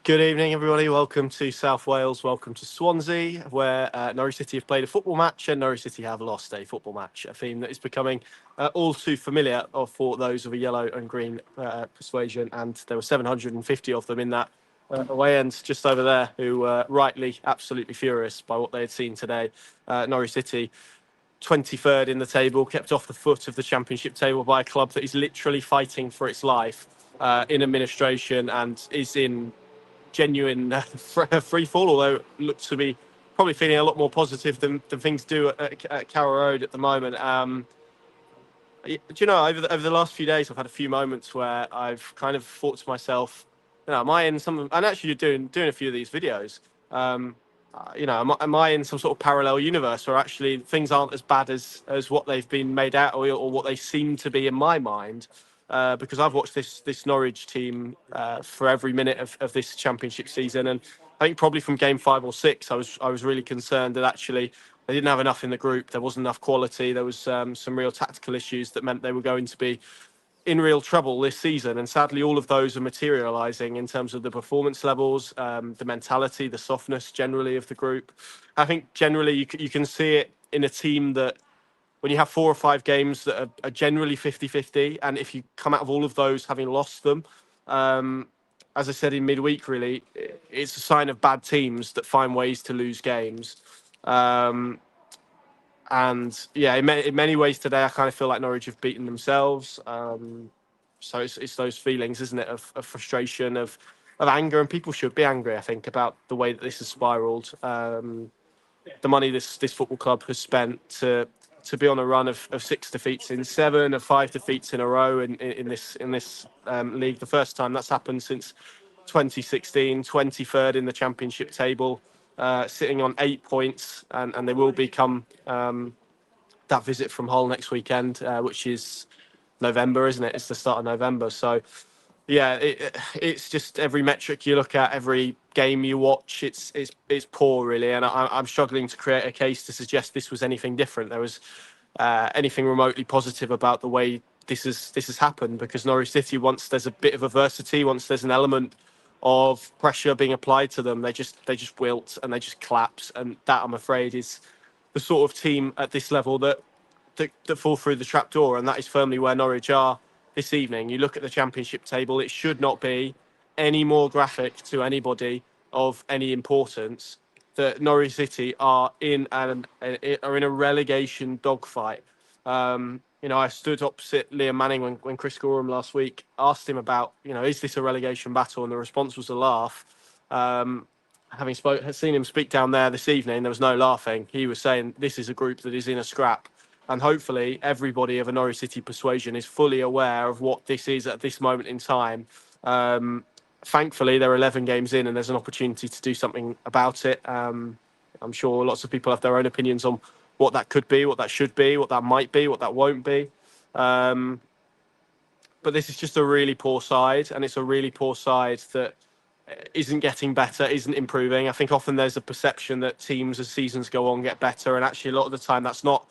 Good evening, everybody. Welcome to South Wales. Welcome to Swansea, where Norwich City have played a football match and Norwich City have lost a football match. A theme that is becoming all too familiar for those of a yellow and green persuasion. And there were 750 of them in that away end just over there who were rightly absolutely furious by what they had seen today. Norwich City, 23rd in the table, kept off the foot of the Championship table by a club that is literally fighting for its life in administration and is in genuine free fall, although it looks to be probably feeling a lot more positive than things do at Carrow Road at the moment. Do you know, over the last few days, I've had a few moments where I've kind of thought to myself, am I in some? And actually, you're doing a few of these videos. Am I in some sort of parallel universe where actually things aren't as bad as what they've been made out or what they seem to be in my mind? Because I've watched this Norwich team for every minute of this Championship season, and I think probably from game 5 or 6, I was really concerned that actually they didn't have enough in the group. There wasn't enough quality. There was some real tactical issues that meant they were going to be in real trouble this season, and sadly all of those are materialising in terms of the performance levels, the mentality, the softness generally of the group. I think generally you can see it in a team that when you have 4 or 5 games that are generally 50-50, and if you come out of all of those having lost them, as I said in midweek, really, it's a sign of bad teams that find ways to lose games. And yeah, in many ways today, I kind of feel like Norwich have beaten themselves. So it's those feelings, isn't it, of frustration, of anger, and people should be angry, I think, about the way that this has spiralled. The money this football club has spent to be on a run of 6 defeats in 7, of 5 defeats in a row in this league. The first time that's happened since 2016, 23rd in the Championship table, sitting on 8 points, and they will become that visit from Hull next weekend, which is November, isn't it? It's the start of November. So yeah, it's just every metric you look at, every game you watch, it's poor, really. And I'm struggling to create a case to suggest this was anything different. There was anything remotely positive about the way this has happened, because Norwich City, once there's a bit of adversity, once there's an element of pressure being applied to them, they just wilt and they just collapse. And that, I'm afraid, is the sort of team at this level that fall through the trapdoor, and that is firmly where Norwich are this evening. You look at the Championship table; it should not be any more graphic to anybody of any importance that Norwich City are in a relegation dogfight. I stood opposite Liam Manning when Chris Gorham last week asked him about, is this a relegation battle, and the response was a laugh. Having seen him speak down there this evening, there was no laughing. He was saying this is a group that is in a scrap. And hopefully everybody of a Norwich City persuasion is fully aware of what this is at this moment in time. Thankfully, they're 11 games in and there's an opportunity to do something about it. I'm sure lots of people have their own opinions on what that could be, what that should be, what that might be, what that won't be. But this is just a really poor side, and it's a really poor side that isn't getting better, isn't improving. I think often there's a perception that teams as seasons go on get better, and actually a lot of the time that's not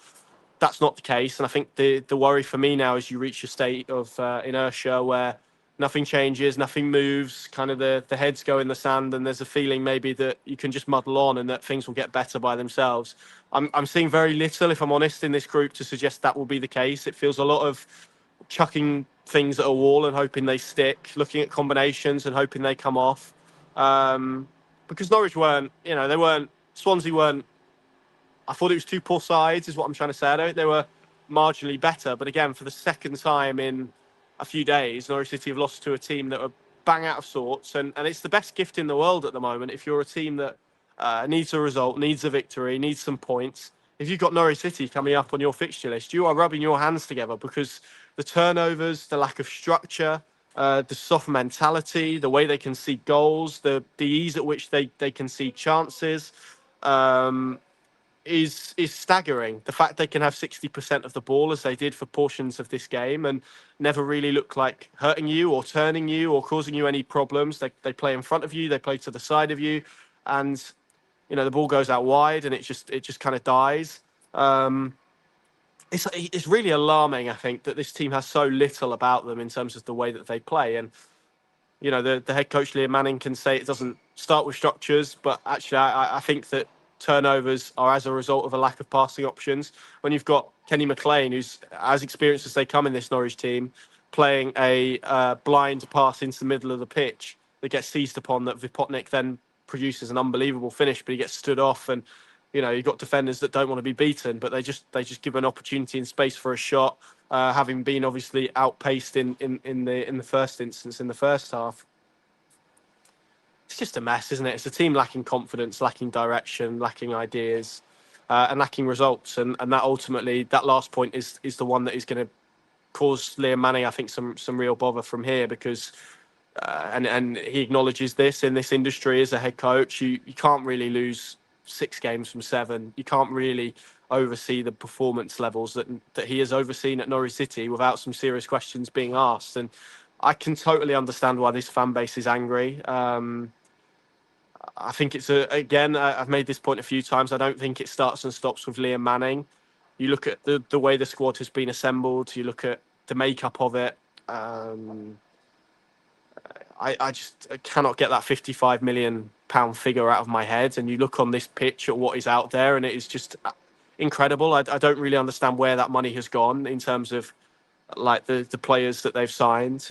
the case. And I think the worry for me now is you reach a state of inertia where nothing changes, nothing moves, kind of the heads go in the sand, and there's a feeling maybe that you can just muddle on and that things will get better by themselves. I'm seeing very little, if I'm honest, in this group to suggest that will be the case. It feels a lot of chucking things at a wall and hoping they stick, looking at combinations and hoping they come off. Because Norwich Swansea weren't. I thought it was 2 poor sides, is what I'm trying to say. I don't think they were marginally better, but again, for the second time in a few days, Norwich City have lost to a team that are bang out of sorts, and it's the best gift in the world at the moment. If you're a team that needs a result, needs a victory, needs some points, if you've got Norwich City coming up on your fixture list, you are rubbing your hands together, because the turnovers, the lack of structure, the soft mentality, the way they can see goals, the ease at which they can see chances, is staggering. The fact they can have 60% of the ball as they did for portions of this game and never really look like hurting you or turning you or causing you any problems. They play in front of you, they play to the side of you, and the ball goes out wide and it just kind of dies. It's really alarming, I think, that this team has so little about them in terms of the way that they play. And the head coach Liam Manning can say it doesn't start with structures, but actually I think that turnovers are as a result of a lack of passing options. When you've got Kenny McLean, who's as experienced as they come in this Norwich team, playing a blind pass into the middle of the pitch that gets seized upon, that Vipotnik then produces an unbelievable finish, but he gets stood off. And you've got defenders that don't want to be beaten, but they just give an opportunity and space for a shot, having been obviously outpaced in the first instance in the first half. It's just a mess, isn't it? It's a team lacking confidence, lacking direction, lacking ideas, and lacking results. And that ultimately, that last point is the one that is going to cause Liam Manning, I think, some real bother from here, because and he acknowledges this in this industry as a head coach. You can't really lose 6 games from 7. You can't really oversee the performance levels that he has overseen at Norwich City without some serious questions being asked. And I can totally understand why this fan base is angry. I think again, I've made this point a few times. I don't think it starts and stops with Liam Manning. You look at the way the squad has been assembled. You look at the makeup of it. I just cannot get that £55 million figure out of my head. And you look on this pitch at what is out there, and it is just incredible. I don't really understand where that money has gone in terms of like the players that they've signed.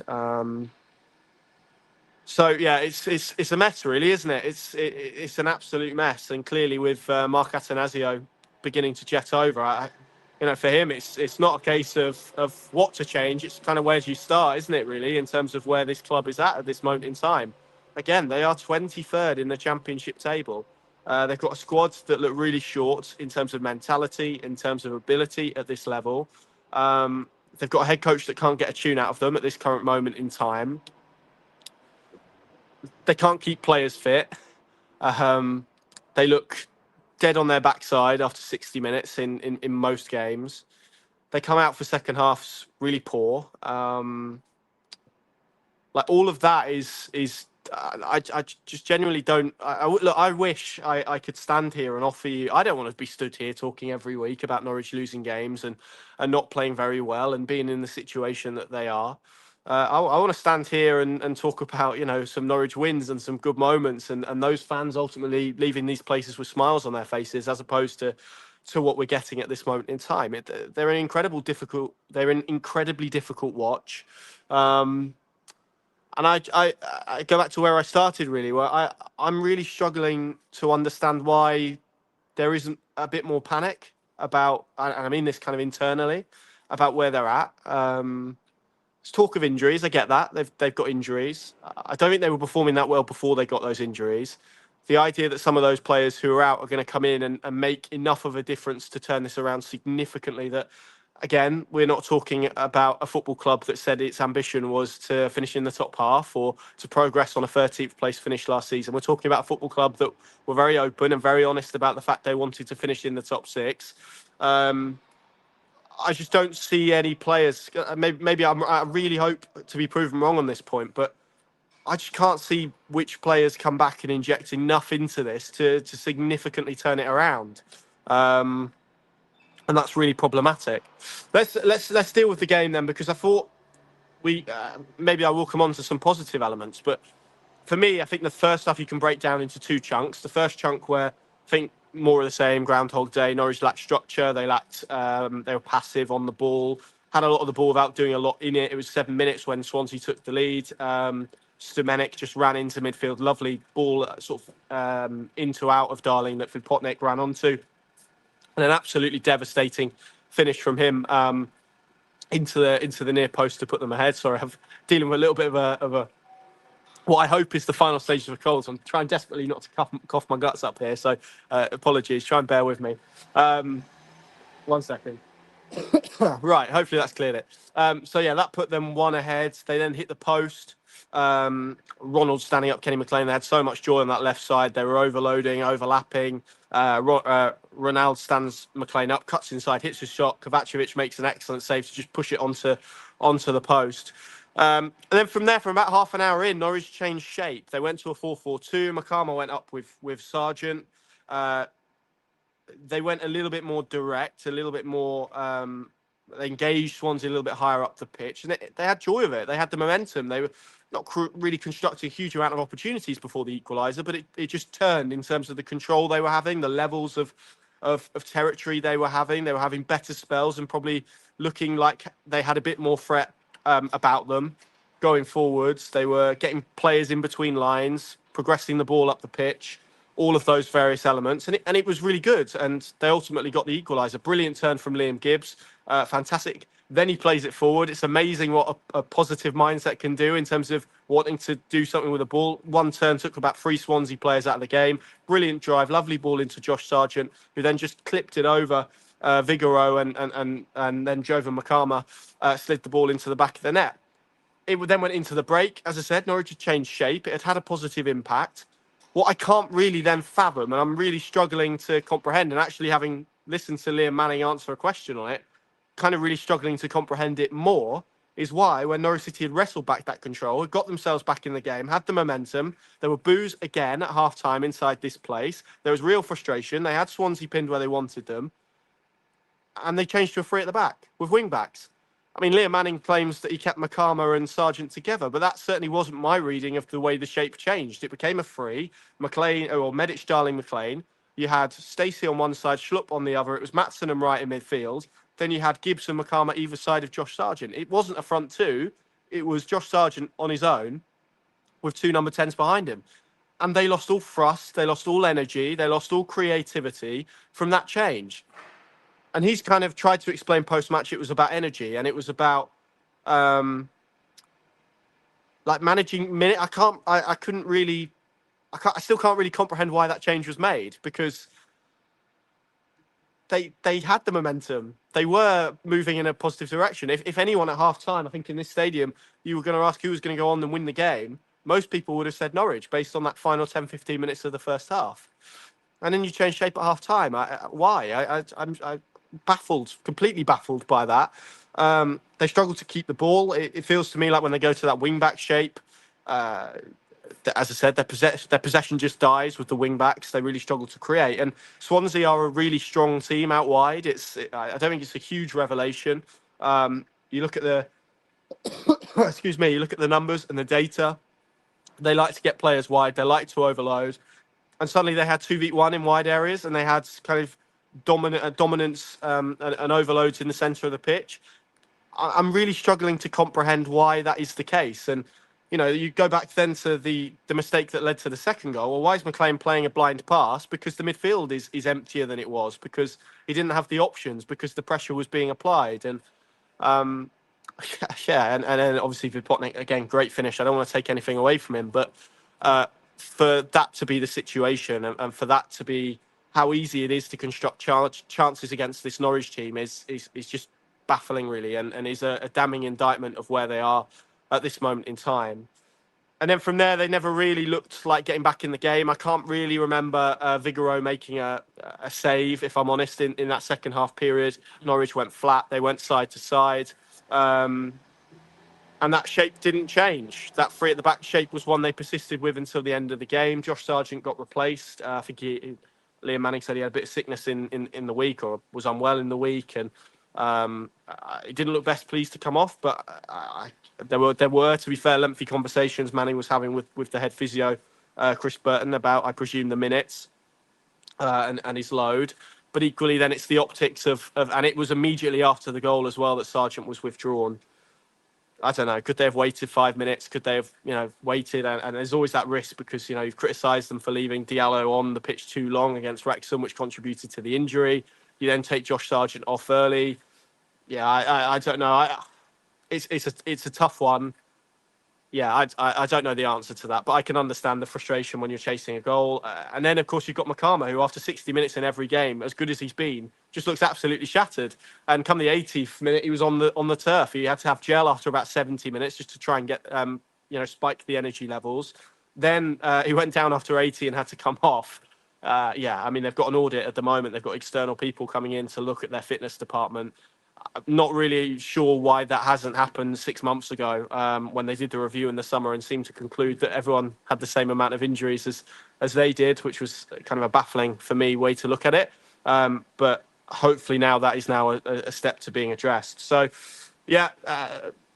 So yeah, it's a mess, really, isn't it? It's an absolute mess. And clearly, with Mark Atanasio beginning to jet over, for him, it's not a case of what to change. It's kind of where do you start, isn't it? Really, in terms of where this club is at this moment in time. Again, they are 23rd in the Championship table. They've got a squad that look really short in terms of mentality, in terms of ability at this level. They've got a head coach that can't get a tune out of them at this current moment in time. They can't keep players fit. They look dead on their backside after 60 minutes in most games. They come out for second halves really poor. Like all of that is I just genuinely don't. Look, I wish I could stand here and offer you. I don't want to be stood here talking every week about Norwich losing games and not playing very well and being in the situation that they are. I want to stand here and talk about some Norwich wins and some good moments and those fans ultimately leaving these places with smiles on their faces, as opposed to what we're getting at this moment in time. They're an incredibly difficult watch. And I go back to where I started, really, where I'm really struggling to understand why there isn't a bit more panic about, and I mean this kind of internally, about where they're at. There's talk of injuries. I get that. They've got injuries. I don't think they were performing that well before they got those injuries. The idea that some of those players who are out are going to come in and make enough of a difference to turn this around significantly, that again, we're not talking about a football club that said its ambition was to finish in the top half or to progress on a 13th place finish last season. We're talking about a football club that were very open and very honest about the fact they wanted to finish in the top 6. I just don't see any players. Maybe I really hope to be proven wrong on this point, but I just can't see which players come back and inject enough into this to significantly turn it around. And that's really problematic. Let's deal with the game then, because I thought maybe I will come on to some positive elements, but for me, I think the first half you can break down into 2 chunks. The first chunk where I think more of the same, Groundhog Day. Norwich lacked structure. They were passive on the ball, had a lot of the ball without doing a lot in it. It was 7 minutes when Swansea took the lead. Stumenic just ran into midfield. Lovely ball, sort of into out of Darling that Vipotnik ran onto. And an absolutely devastating finish from him into the near post to put them ahead. Sorry, I'm dealing with a little bit of a what I hope is the final stages of a cold. So I'm trying desperately not to cough my guts up here. So apologies. Try and bear with me. 1 second. Right. Hopefully that's cleared it. So yeah, that put them 1 ahead. They then hit the post. Ronald standing up, Kenny McLean. They had so much joy on that left side. They were overloading, overlapping. Ronald stands McLean up, cuts inside, hits his shot. Kovacevic makes an excellent save to just push it onto the post. And then from there, from about half an hour in, Norwich changed shape. They went to a 4-4-2. Makama went up with Sargent. They went a little bit more direct, a little bit more They engaged Swansea a little bit higher up the pitch, and they had joy of it. They had the momentum. They were not really constructing a huge amount of opportunities before the equaliser, but it just turned in terms of the control they were having, the levels of territory they were having. They were having better spells and probably looking like they had a bit more threat about them going forwards. They were getting players in between lines, progressing the ball up the pitch, all of those various elements, and it was really good. And they ultimately got the equaliser. Brilliant turn from Liam Gibbs, fantastic. Then he plays it forward. It's amazing what a positive mindset can do in terms of wanting to do something with the ball. One turn took about 3 Swansea players out of the game. Brilliant drive, lovely ball into Josh Sargent, who then just clipped it over Vigoro, and then Jovan Makama slid the ball into the back of the net. It then went into the break. As I said, Norwich had changed shape. It had had a positive impact. What I can't really then fathom, and I'm really struggling to comprehend, and actually having listened to Liam Manning answer a question on it, kind of really struggling to comprehend it more, is why when Norwich City had wrestled back that control, had got themselves back in the game, had the momentum, there were boos again at half-time inside this place. There was real frustration. They had Swansea pinned where they wanted them, and they changed to a 3 at the back with wing-backs. I mean, Liam Manning claims that he kept Makama and Sargent together, but that certainly wasn't my reading of the way the shape changed. It became a 3, McLean, or Medic, Darling, McLean. You had Stacey on one side, Schlupp on the other. It was Maatsen and Wright in midfield. Then you had Gibbs and Makama either side of Josh Sargent. It wasn't a front 2. It was Josh Sargent on his own with 2 number 10s behind him. And they lost all thrust, they lost all energy, they lost all creativity from that change. And he's kind of tried to explain post-match it was about energy and it was about like managing minute. I still can't really comprehend why that change was made, because they had the momentum. They were moving in a positive direction. If anyone at half-time, I think in this stadium, you were going to ask who was going to go on and win the game, most people would have said Norwich based on that final 10, 15 minutes of the first half. And then you change shape at half-time. Why? I'm baffled, completely baffled by that. They struggle to keep the ball. It feels to me like when they go to that wing-back shape, as I said, their possession just dies with the wing-backs. They really struggle to create. And Swansea are a really strong team out wide. I don't think it's a huge revelation. You look at the excuse me, you look at the numbers and the data. They like to get players wide. They like to overload. And suddenly they had 2v1 in wide areas, and they had kind of dominance and overloads in the centre of the pitch. I'm really struggling to comprehend why that is the case. And, you know, you go back then to the mistake that led to the second goal. Well, why is McLean playing a blind pass? Because the midfield is emptier than it was, because he didn't have the options, because the pressure was being applied. And, yeah, and then obviously Vipotnik, again, great finish. I don't want to take anything away from him, but for that to be the situation and for that to be how easy it is to construct chances against this Norwich team is just baffling, really, and is a damning indictment of where they are at this moment in time. And then from there, they never really looked like getting back in the game. I can't really remember Vigoro making a save, if I'm honest, in that second half period. Norwich went flat. They went side to side. And that shape didn't change. That 3 at the back shape was one they persisted with until the end of the game. Josh Sargent got replaced. I think Liam Manning said he had a bit of sickness in the week, or was unwell in the week, and he didn't look best pleased to come off. But there were, to be fair, lengthy conversations Manning was having with the head physio, Chris Burton, about, I presume, the minutes and his load. But equally, then it's the optics of, and it was immediately after the goal as well that Sargent was withdrawn. I don't know. Could they have waited 5 minutes? Could they have, waited? And there's always that risk, because, you've criticised them for leaving Diallo on the pitch too long against Wrexham, which contributed to the injury. You then take Josh Sargent off early. Yeah, I don't know. It's a tough one. Yeah, I don't know the answer to that, but I can understand the frustration when you're chasing a goal. And then, of course, you've got Makama, who after 60 minutes in every game, as good as he's been, just looks absolutely shattered. And come the 80th minute, he was on the turf. He had to have gel after about 70 minutes just to try and get, spike the energy levels. Then he went down after 80 and had to come off. Yeah, I mean, they've got an audit at the moment. They've got external people coming in to look at their fitness department. I'm not really sure why that hasn't happened 6 months ago, when they did the review in the summer and seemed to conclude that everyone had the same amount of injuries as they did, which was kind of a baffling, for me, way to look at it. But hopefully now that is now a step to being addressed. So, yeah,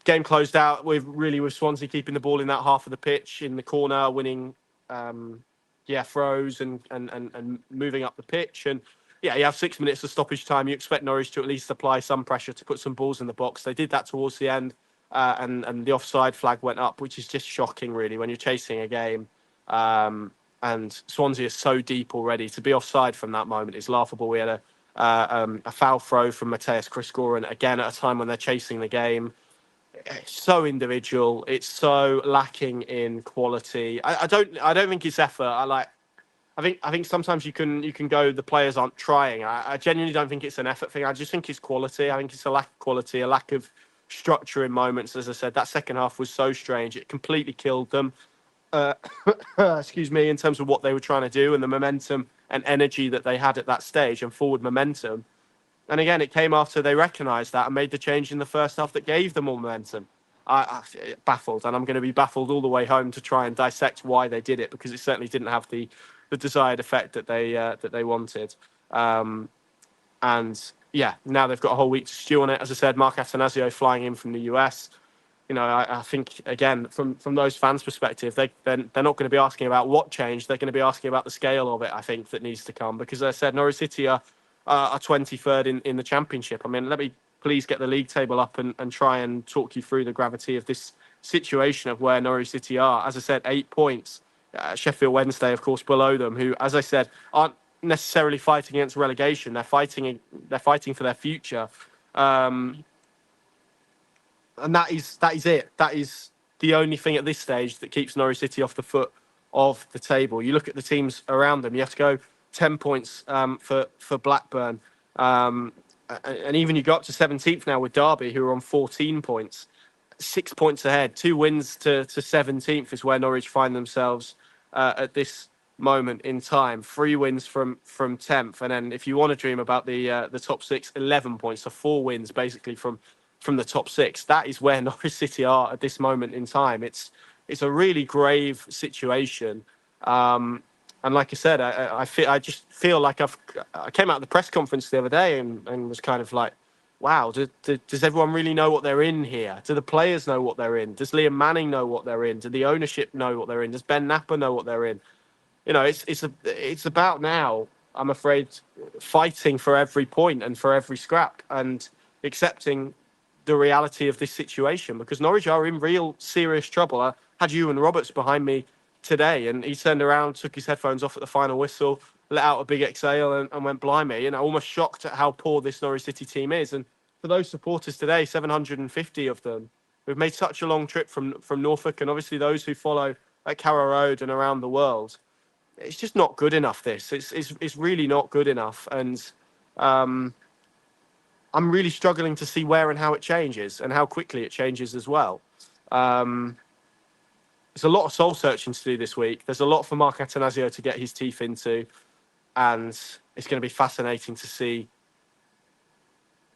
game closed out with Swansea keeping the ball in that half of the pitch in the corner, winning, throws and moving up the pitch. And yeah, you have 6 minutes of stoppage time. You expect Norwich to at least apply some pressure to put some balls in the box. They did that towards the end, and the offside flag went up, which is just shocking, really, when you're chasing a game. And Swansea is so deep already. To be offside from that moment is laughable. We had a foul throw from Mateus Criscoran again at a time when they're chasing the game. It's so individual. It's so lacking in quality. I don't think it's effort. I think sometimes you can go, the players aren't trying. I genuinely don't think it's an effort thing. I just think it's quality. I think it's a lack of quality, a lack of structure in moments. As I said, that second half was so strange. It completely killed them. Uh, excuse me, in terms of what they were trying to do and the momentum and energy that they had at that stage and forward momentum. And again, it came after they recognised that and made the change in the first half that gave them more momentum. I baffled, and I'm going to be baffled all the way home to try and dissect why they did it, because it certainly didn't have the desired effect that they wanted. And yeah, now they've got a whole week to stew on it. As I said, Mark Atanasio flying in from the US. I think again from those fans' perspective, they're not going to be asking about what changed. They're going to be asking about the scale of it. I think that needs to come, because as I said, Norwich City are 23rd in the Championship. I mean, let me please get the league table up and try and talk you through the gravity of this situation of where Norwich City are. As I said, 8 points. Sheffield Wednesday, of course, below them, who, as I said, aren't necessarily fighting against relegation. They're fighting for their future. And that is it. That is the only thing at this stage that keeps Norwich City off the foot of the table. You look at the teams around them. You have to go 10 points for Blackburn, and even you got up to 17th now with Derby, who are on 14 points, 6 points ahead. 2 wins to 17th is where Norwich find themselves at this moment in time. 3 wins from 10th, and then if you want to dream about the top 6, 11 points, so 4 wins basically from the top 6. That is where Norwich City are at this moment in time. It's a really grave situation. And like I said, I just feel like I came out of the press conference the other day and was kind of like, wow, does everyone really know what they're in here? Do the players know what they're in? Does Liam Manning know what they're in? Do the ownership know what they're in? Does Ben Napper know what they're in? It's about now, I'm afraid, fighting for every point and for every scrap and accepting the reality of this situation, because Norwich are in real serious trouble. I had Ewan Roberts behind me today, and he turned around, took his headphones off at the final whistle, let out a big exhale, and went, blimey, almost shocked at how poor this Norwich City team is. And for those supporters today, 750 of them, who've made such a long trip from Norfolk, and obviously those who follow at Carrow Road and around the world, it's just not good enough. It's really not good enough. And I'm really struggling to see where and how it changes and how quickly it changes as well. There's a lot of soul searching to do this week. There's a lot for Mark Atanasio to get his teeth into, and it's going to be fascinating to see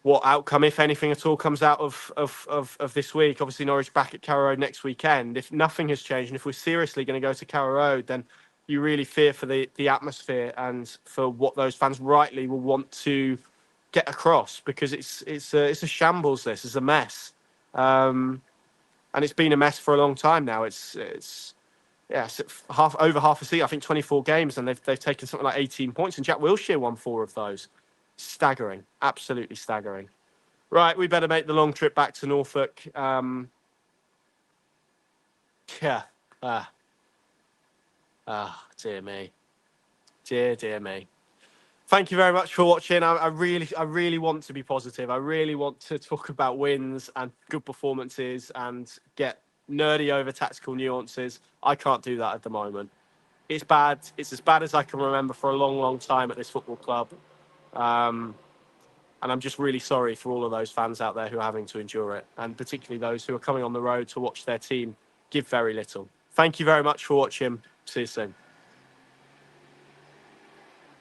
what outcome, if anything at all, comes out of this week. Obviously, Norwich back at Carrow Road next weekend. If nothing has changed, and if we're seriously going to go to Carrow Road, then you really fear for the atmosphere and for what those fans rightly will want to get across, because it's a shambles. This is a mess, and it's been a mess for a long time now. It's over half a season. I think 24 games, and they've taken something like 18 points, and Jack Wilshere won 4 of those. Staggering, absolutely staggering. Right, we better make the long trip back to Norfolk. Yeah. Dear me. Dear me. Thank you very much for watching. I really want to be positive. I really want to talk about wins and good performances and get nerdy over tactical nuances. I can't do that at the moment. It's bad. It's as bad as I can remember for a long, long time at this football club. And I'm just really sorry for all of those fans out there who are having to endure it, and particularly those who are coming on the road to watch their team give very little. Thank you very much for watching. See you soon.